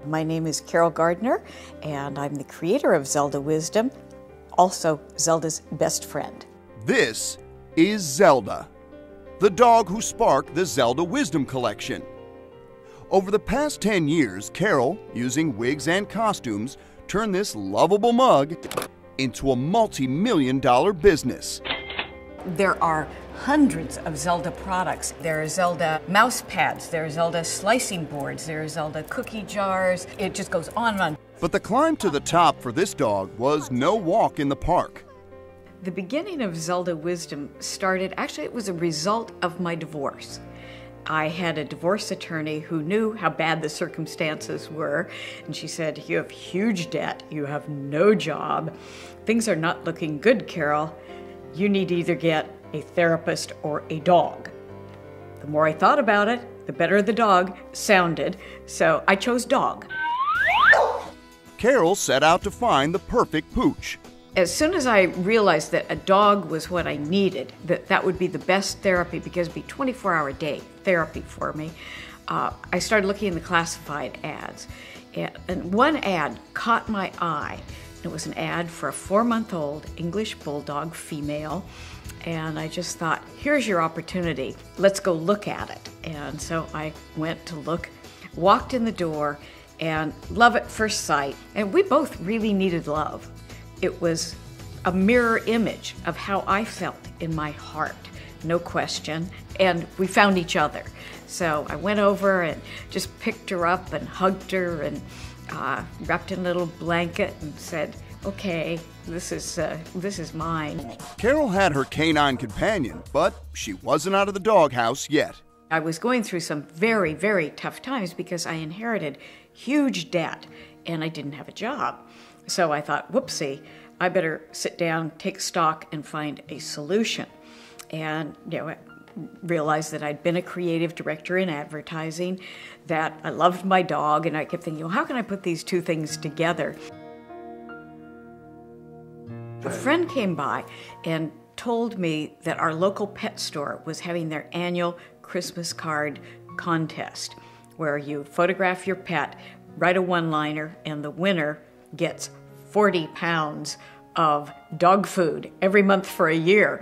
My name is Carol Gardner, and I'm the creator of Zelda Wisdom, also Zelda's best friend. This is Zelda, the dog who sparked the Zelda Wisdom collection. Over the past 10 years, Carol, using wigs and costumes, turned this lovable mug into a multi-million-dollar business. There are hundreds of Zelda products. There are Zelda mouse pads, there are Zelda slicing boards, there are Zelda cookie jars. It just goes on and on. But the climb to the top for this dog was no walk in the park. The beginning of Zelda Wisdom started, actually it was a result of my divorce. I had a divorce attorney who knew how bad the circumstances were, and she said, "You have huge debt, you have no job, things are not looking good, Carol. You need to either get a therapist or a dog." The more I thought about it, the better the dog sounded, so I chose dog. Carol set out to find the perfect pooch. As soon as I realized that a dog was what I needed, that would be the best therapy because it'd be 24-hour day therapy for me, I started looking in the classified ads. And one ad caught my eye. It was an ad for a 4-month-old English Bulldog female. And I just thought, here's your opportunity. Let's go look at it. And so I went to look, walked in the door, and love at first sight. And we both really needed love. It was a mirror image of how I felt in my heart, no question, and we found each other. So I went over and just picked her up and hugged her and wrapped in a little blanket and said, "Okay, this is mine." Carol had her canine companion, but she wasn't out of the doghouse yet. I was going through some very, very tough times because I inherited huge debt and I didn't have a job. So I thought, whoopsie, I better sit down, take stock, and find a solution. And I realized that I'd been a creative director in advertising, that I loved my dog, and I kept thinking, well, how can I put these two things together? A friend came by and told me that our local pet store was having their annual Christmas card contest, where you photograph your pet, write a one-liner, and the winner gets 40 pounds of dog food every month for a year.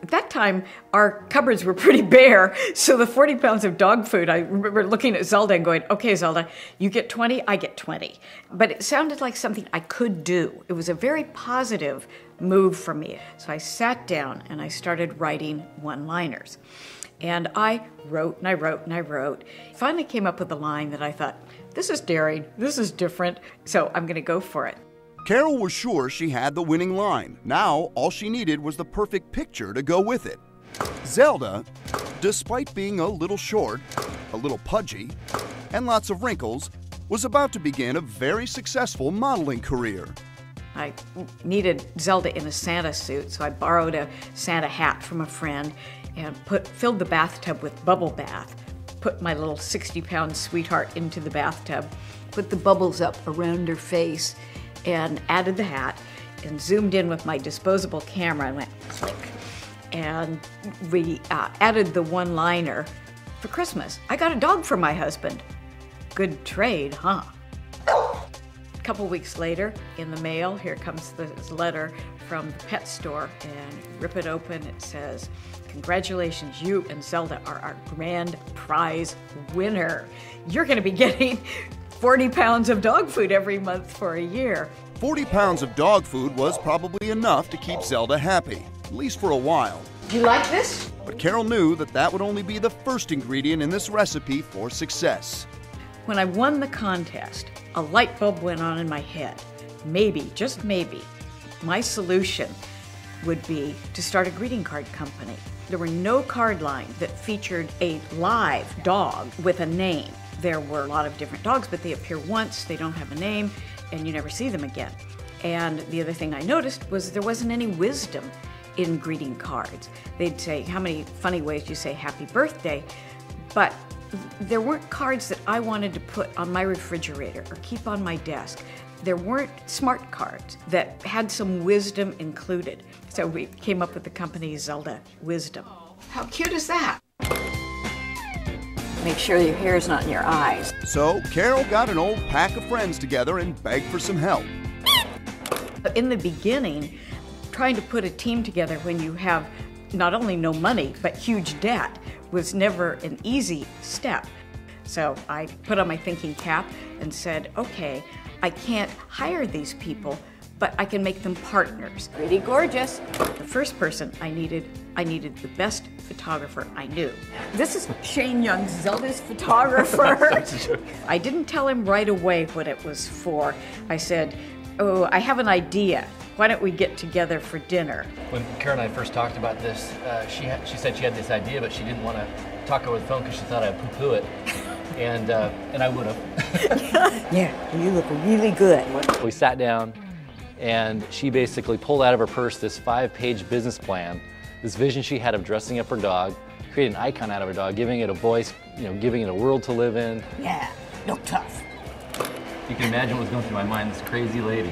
At that time, our cupboards were pretty bare, so the 40 pounds of dog food, I remember looking at Zelda and going, okay, Zelda, you get 20, I get 20. But it sounded like something I could do. It was a very positive move for me. So I sat down and I started writing one-liners. And I wrote and I wrote and I wrote. Finally came up with a line that I thought, this is daring, this is different, so I'm gonna go for it. Carol was sure she had the winning line. Now, all she needed was the perfect picture to go with it. Zelda, despite being a little short, a little pudgy, and lots of wrinkles, was about to begin a very successful modeling career. I needed Zelda in a Santa suit, so I borrowed a Santa hat from a friend and filled the bathtub with bubble bath, put my little 60-pound sweetheart into the bathtub, put the bubbles up around her face, and added the hat, and zoomed in with my disposable camera and went click. And we added the one-liner, "For Christmas, I got a dog for my husband." Good trade, huh? A couple weeks later, in the mail, here comes this letter from the pet store, and rip it open, it says, "Congratulations, you and Zelda are our grand prize winner. You're gonna be getting 40 pounds of dog food every month for a year." 40 pounds of dog food was probably enough to keep Zelda happy, at least for a while. You like this? But Carol knew that would only be the first ingredient in this recipe for success. When I won the contest, a light bulb went on in my head. Maybe, just maybe, my solution would be to start a greeting card company. There were no card lines that featured a live dog with a name. There were a lot of different dogs, but they appear once, they don't have a name, and you never see them again. And the other thing I noticed was there wasn't any wisdom in greeting cards. They'd say, how many funny ways you say happy birthday, but there weren't cards that I wanted to put on my refrigerator or keep on my desk. There weren't smart cards that had some wisdom included. So we came up with the company Zelda Wisdom. How cute is that? Make sure your hair's not in your eyes. So Carol got an old pack of friends together and begged for some help. In the beginning, trying to put a team together when you have not only no money, but huge debt was never an easy step. So I put on my thinking cap and said, okay, I can't hire these people, but I can make them partners. Pretty gorgeous. The first person I needed the best photographer I knew. This is Shane Young, Zelda's photographer. I didn't tell him right away what it was for. I said, oh, I have an idea. Why don't we get together for dinner? When Karen and I first talked about this, she said she had this idea, but she didn't want to talk over the phone because she thought I'd poo-poo it. And I would have. Yeah, you look really good. We sat down, and she basically pulled out of her purse this 5-page business plan, this vision she had of dressing up her dog, creating an icon out of her dog, giving it a voice, giving it a world to live in. Yeah, look tough. You can imagine what was going through my mind, this crazy lady.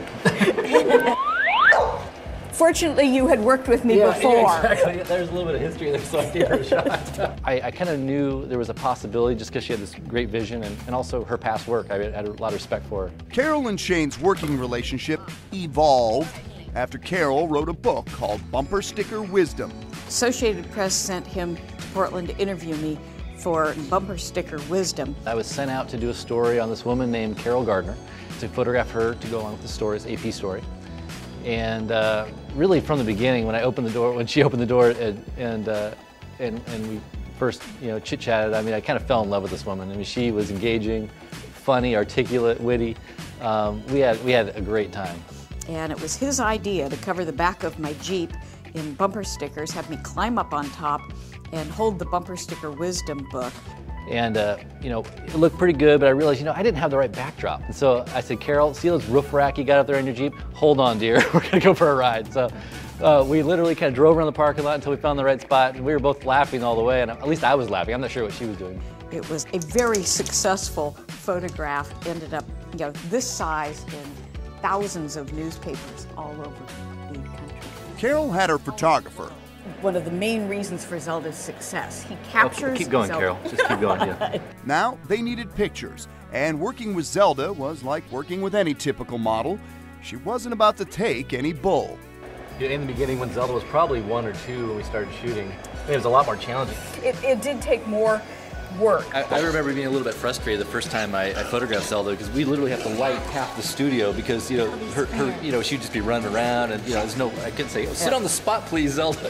Fortunately, you had worked with me before. Yeah, exactly. There's a little bit of history there, so I gave her a shot. I kind of knew there was a possibility just because she had this great vision and also her past work. I had a lot of respect for her. Carol and Shane's working relationship evolved after Carol wrote a book called Bumper Sticker Wisdom. Associated Press sent him to Portland to interview me for Bumper Sticker Wisdom. I was sent out to do a story on this woman named Carol Gardner, to photograph her to go along with the story, this AP story. And really from the beginning, when she opened the door and we first chit-chatted, I mean, I kind of fell in love with this woman. I mean, she was engaging, funny, articulate, witty. We had a great time. And it was his idea to cover the back of my Jeep in bumper stickers, have me climb up on top and hold the Bumper Sticker Wisdom book. And it looked pretty good, but I realized, I didn't have the right backdrop. And so I said, Carol, see those roof rack you got up there in your Jeep? Hold on, dear, we're gonna go for a ride. So we literally kind of drove around the parking lot until we found the right spot, and we were both laughing all the way, and at least I was laughing. I'm not sure what she was doing. It was a very successful photograph, ended up this size in thousands of newspapers all over the country. Carol had her photographer. One of the main reasons for Zelda's success. He captures keep going, Zelda. Carol. Just keep going, yeah. Now they needed pictures, and working with Zelda was like working with any typical model. She wasn't about to take any bull. In the beginning, when Zelda was probably 1 or 2 when we started shooting, it was a lot more challenging. It did take more work. I remember being a little bit frustrated the first time I photographed Zelda because we literally have to light half the studio because her she'd just be running around and there's no, I couldn't say, sit on the spot please, Zelda.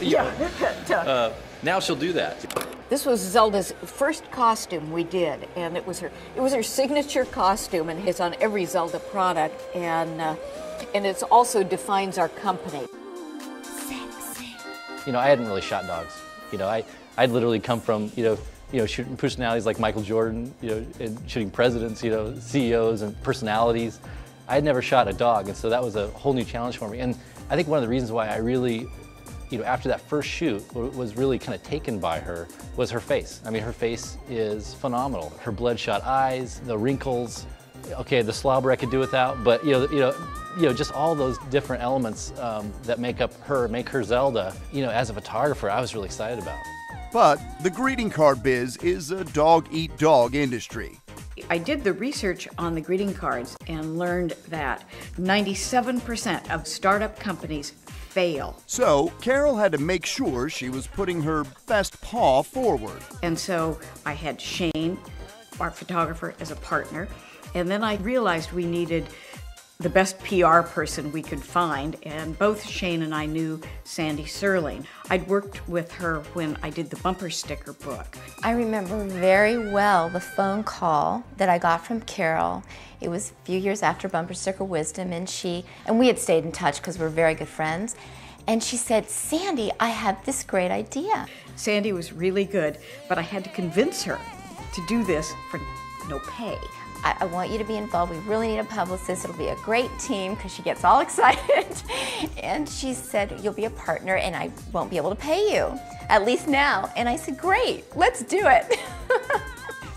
Now she'll do that. This was Zelda's first costume we did, and it was her signature costume, and it's on every Zelda product, and it also defines our company. Sexy. I hadn't really shot dogs. I'd literally come from shooting personalities like Michael Jordan, and shooting presidents, CEOs and personalities. I had never shot a dog, and so that was a whole new challenge for me. And I think one of the reasons why I really, after that first shoot, was really kind of taken by her was her face. I mean, her face is phenomenal. Her bloodshot eyes, the wrinkles. Okay, the slobber I could do without, but just all those different elements that make her Zelda. As a photographer, I was really excited about. But the greeting card biz is a dog-eat-dog industry. I did the research on the greeting cards and learned that 97% of startup companies fail. So Carol had to make sure she was putting her best paw forward. And so I had Shane, our photographer, as a partner, and then I realized we needed the best PR person we could find, and both Shane and I knew Sandy Serling. I'd worked with her when I did the bumper sticker book. I remember very well the phone call that I got from Carol. It was a few years after Bumper Sticker Wisdom, and we had stayed in touch because we're very good friends. And she said, Sandy, I have this great idea. Sandy was really good, but I had to convince her to do this for no pay. I want you to be involved. We really need a publicist. It'll be a great team, because she gets all excited. And she said, you'll be a partner and I won't be able to pay you, at least now. And I said, great, let's do it.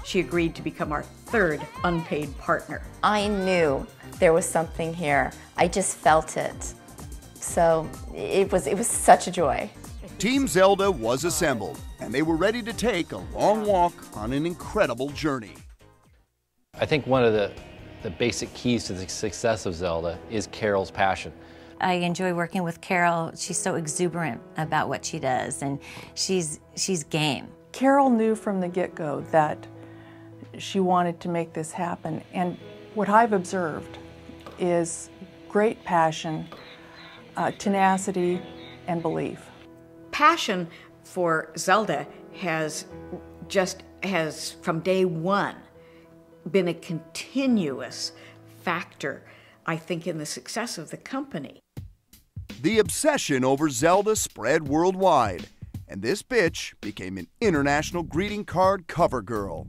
She agreed to become our third unpaid partner. I knew there was something here. I just felt it. So it was such a joy. Team Zelda was assembled, and they were ready to take a long walk on an incredible journey. I think one of the basic keys to the success of Zelda is Carol's passion. I enjoy working with Carol. She's so exuberant about what she does, and she's game. Carol knew from the get-go that she wanted to make this happen, and what I've observed is great passion, tenacity, and belief. Passion for Zelda has from day one been a continuous factor, I think, in the success of the company. The obsession over Zelda spread worldwide, and this bitch became an international greeting card cover girl.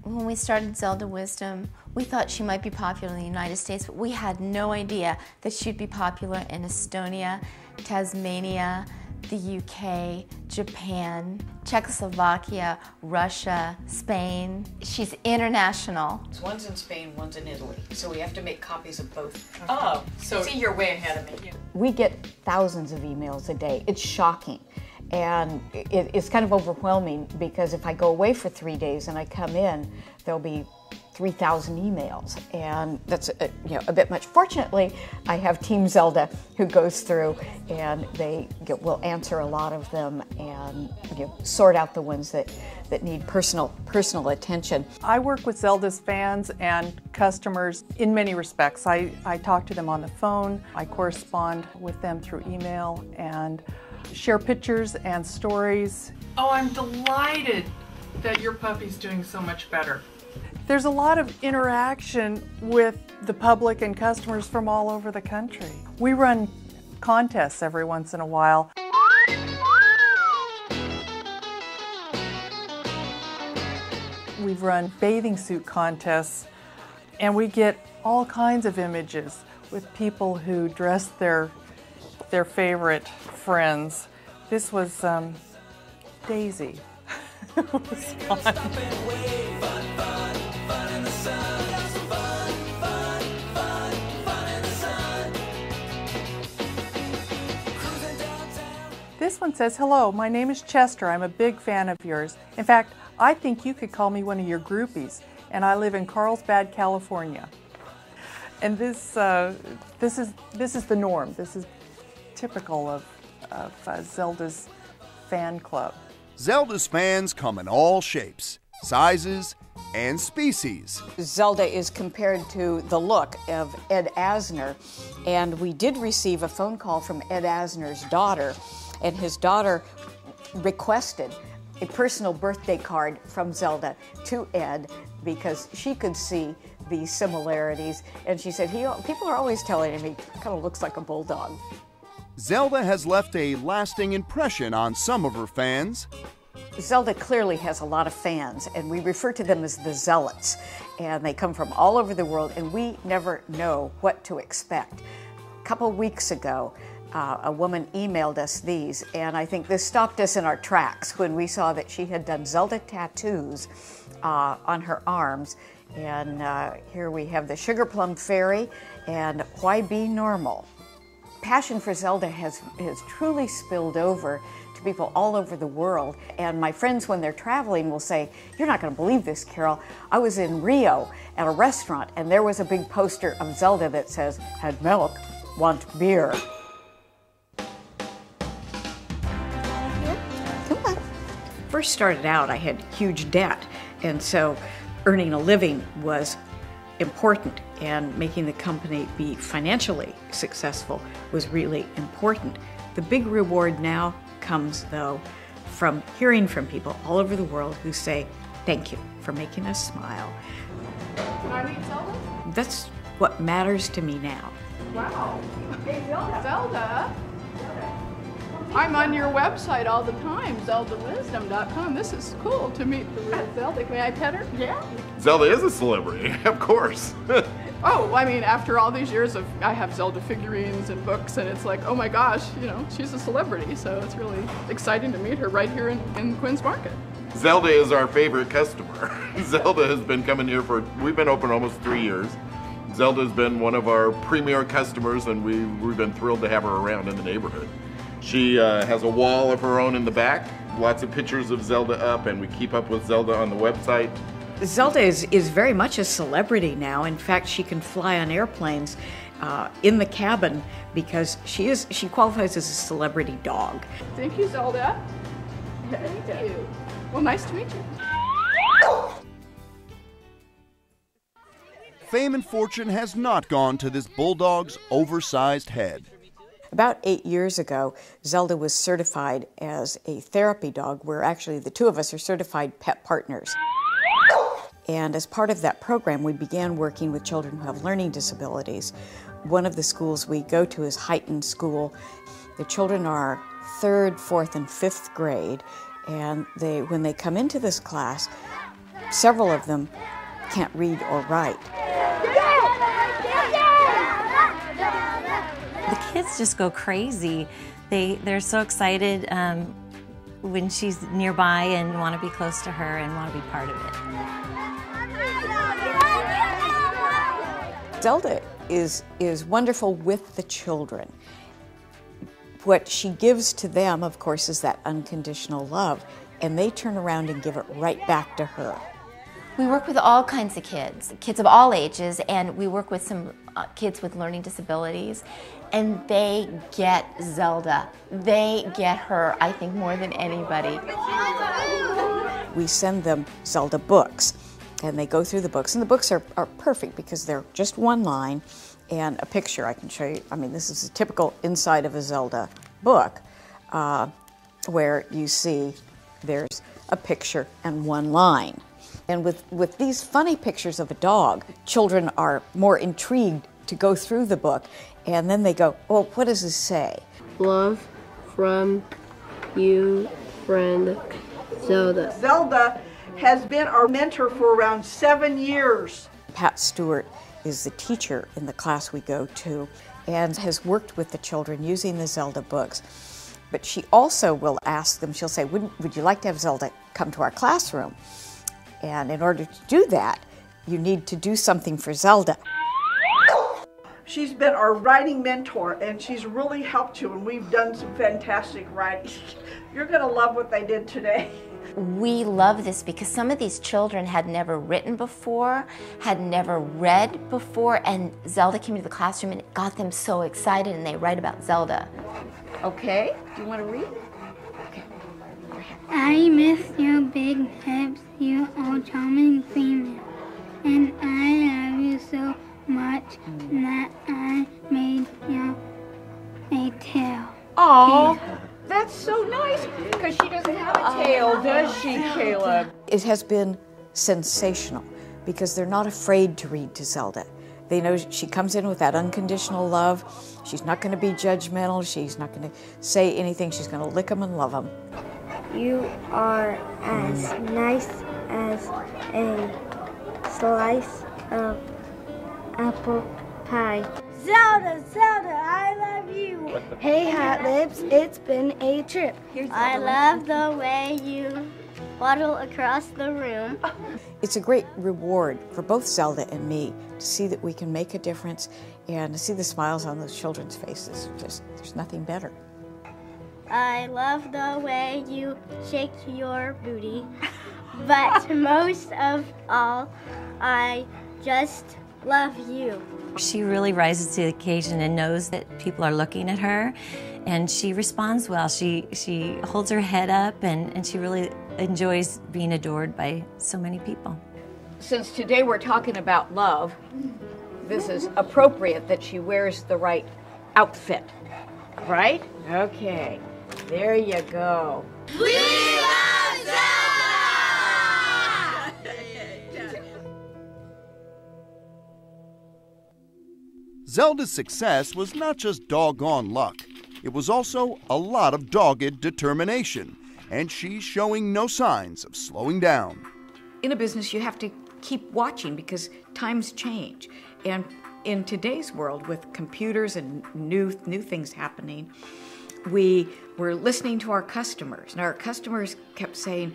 When we started Zelda Wisdom, we thought she might be popular in the United States, but we had no idea that she'd be popular in Estonia, Tasmania, the UK, Japan, Czechoslovakia, Russia, Spain. She's international. One's in Spain, one's in Italy, so we have to make copies of both. Okay. Oh, so see, you're way ahead of me. We get thousands of emails a day. It's shocking. And it's kind of overwhelming because if I go away for 3 days and I come in, there'll be 3,000 emails, and that's a bit much. Fortunately, I have Team Zelda who goes through and they will answer a lot of them and sort out the ones that need personal attention. I work with Zelda's fans and customers in many respects. I talk to them on the phone, I correspond with them through email, and share pictures and stories. Oh, I'm delighted that your puppy's doing so much better. There's a lot of interaction with the public and customers from all over the country. We run contests every once in a while. We've run bathing suit contests, and we get all kinds of images with people who dress their favorite friends. This was Daisy. It was fun. This one says, "Hello, my name is Chester. I'm a big fan of yours. In fact, I think you could call me one of your groupies, and I live in Carlsbad, California." And this is the norm. This is typical of Zelda's fan club. Zelda's fans come in all shapes, sizes, and species. Zelda is compared to the look of Ed Asner, and we did receive a phone call from Ed Asner's daughter, and his daughter requested a personal birthday card from Zelda to Ed because she could see the similarities, and she said, people are always telling him he kind of looks like a bulldog. Zelda has left a lasting impression on some of her fans. Zelda clearly has a lot of fans, and we refer to them as the zealots, and they come from all over the world, and we never know what to expect. A couple weeks ago, a woman emailed us these, and I think this stopped us in our tracks when we saw that she had done Zelda tattoos on her arms. And here we have the Sugar Plum Fairy and Why Be Normal. Passion for Zelda has truly spilled over to people all over the world. And my friends, when they're traveling, will say, "You're not going to believe this, Carol. I was in Rio at a restaurant, and there was a big poster of Zelda that says, 'Had milk, want beer.'" First started out, I had huge debt, and so earning a living was important, and making the company be financially successful was really important. The big reward now comes, though, from hearing from people all over the world who say, "Thank you for making us smile." Can I meet Zelda? That's what matters to me now. Wow. Hey, Zelda. I'm on your website all the time, ZeldaWisdom.com. This is cool to meet the real Zelda. May I pet her? Yeah. Zelda is a celebrity, of course. Oh, I mean, after all these years I have Zelda figurines and books, and it's like, oh my gosh, she's a celebrity, so it's really exciting to meet her right here in Queens Market. Zelda is our favorite customer. Zelda has been coming here we've been open almost 3 years. Zelda's been one of our premier customers, and we've been thrilled to have her around in the neighborhood. She has a wall of her own in the back, lots of pictures of Zelda up, and we keep up with Zelda on the website. Zelda is very much a celebrity now. In fact, she can fly on airplanes in the cabin because she qualifies as a celebrity dog. Thank you, Zelda. Thank you. Well, nice to meet you. Fame and fortune has not gone to this bulldog's oversized head. About 8 years ago, Zelda was certified as a therapy dog, where actually the two of us are certified pet partners. And as part of that program, we began working with children who have learning disabilities. One of the schools we go to is Heightened School. The children are 3rd, 4th, and 5th grade, and when they come into this class, several of them can't read or write. The kids just go crazy. They're so excited when she's nearby and want to be close to her and want to be part of it. Zelda is wonderful with the children. What she gives to them, of course, is that unconditional love, and they turn around and give it right back to her. We work with all kinds of kids of all ages, and we work with some kids with learning disabilities, and they get Zelda. They get her, I think, more than anybody. We send them Zelda books, and they go through the books, and the books are perfect because they're just one line and a picture. I can show you. I mean, this is a typical inside of a Zelda book where you see there's a picture and one line. And with these funny pictures of a dog, children are more intrigued to go through the book, and then they go, well, what does this say? Love from you, friend Zelda. Zelda has been our mentor for around 7 years. Pat Stewart is the teacher in the class we go to and has worked with the children using the Zelda books. But she also will ask them, she'll say, would you like to have Zelda come to our classroom? And in order to do that, you need to do something for Zelda. She's been our writing mentor, and she's really helped you, and we've done some fantastic writing. You're going to love what they did today. We love this because some of these children had never written before, had never read before, and Zelda came into the classroom and it got them so excited, and they write about Zelda. Okay, do you want to read? Okay. I miss your big hips, you old charming female, and I love you so much that I made you a tail. Oh, that's so nice, because she doesn't have a tail, does she, Caleb? It has been sensational, because they're not afraid to read to Zelda. They know she comes in with that unconditional love. She's not going to be judgmental. She's not going to say anything. She's going to lick them and love them. You are as nice as a slice of apple pie. Zelda, Zelda, I love you. Hey, Hot Lips, it's been a trip. I love the way you waddle across the room. It's a great reward for both Zelda and me to see that we can make a difference and to see the smiles on those children's faces. There's nothing better. I love the way you shake your booty, but most of all, I just love you. She really rises to the occasion and knows that people are looking at her, and she responds well. She holds her head up, and she really enjoys being adored by so many people. Since today we're talking about love, this is appropriate that she wears the right outfit, right? Okay, there you go. We love Zelda! Zelda's success was not just doggone luck. It was also a lot of dogged determination, and she's showing no signs of slowing down. In a business, you have to keep watching because times change. And in today's world, with computers and new things happening, we were listening to our customers. And our customers kept saying,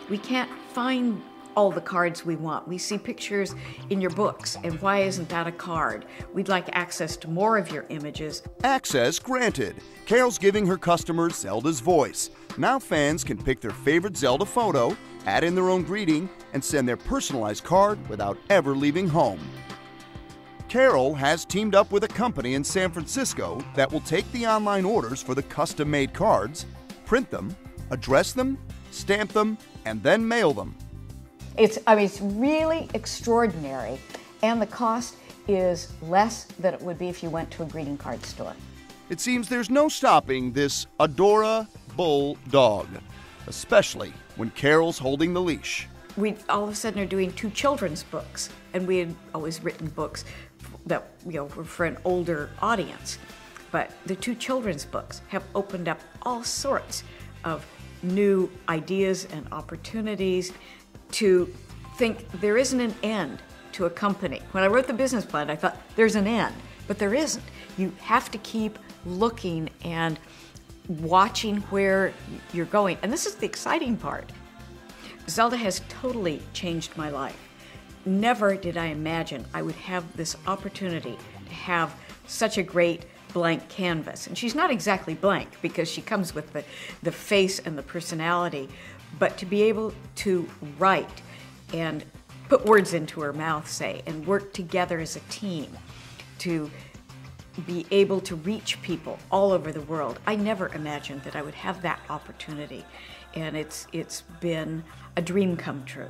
we can't find all the cards we want. We see pictures in your books, and why isn't that a card? We'd like access to more of your images. Access granted. Carol's giving her customers Zelda's voice. Now fans can pick their favorite Zelda photo, add in their own greeting, and send their personalized card without ever leaving home. Carol has teamed up with a company in San Francisco that will take the online orders for the custom-made cards, print them, address them, stamp them, and then mail them. It's really extraordinary, and the cost is less than it would be if you went to a greeting card store. It seems there's no stopping this adorable dog, especially when Carol's holding the leash. We all of a sudden are doing 2 children's books, and we had always written books that were for an older audience. But the 2 children's books have opened up all sorts of new ideas and opportunities to think there isn't an end to a company. When I wrote the business plan, I thought there's an end, but there isn't. You have to keep looking and watching where you're going. And this is the exciting part. Zelda has totally changed my life. Never did I imagine I would have this opportunity to have such a great blank canvas. And she's not exactly blank because she comes with the face and the personality, but to be able to write and put words into her mouth, say, and work together as a team to be able to reach people all over the world. I never imagined that I would have that opportunity, and it's been a dream come true.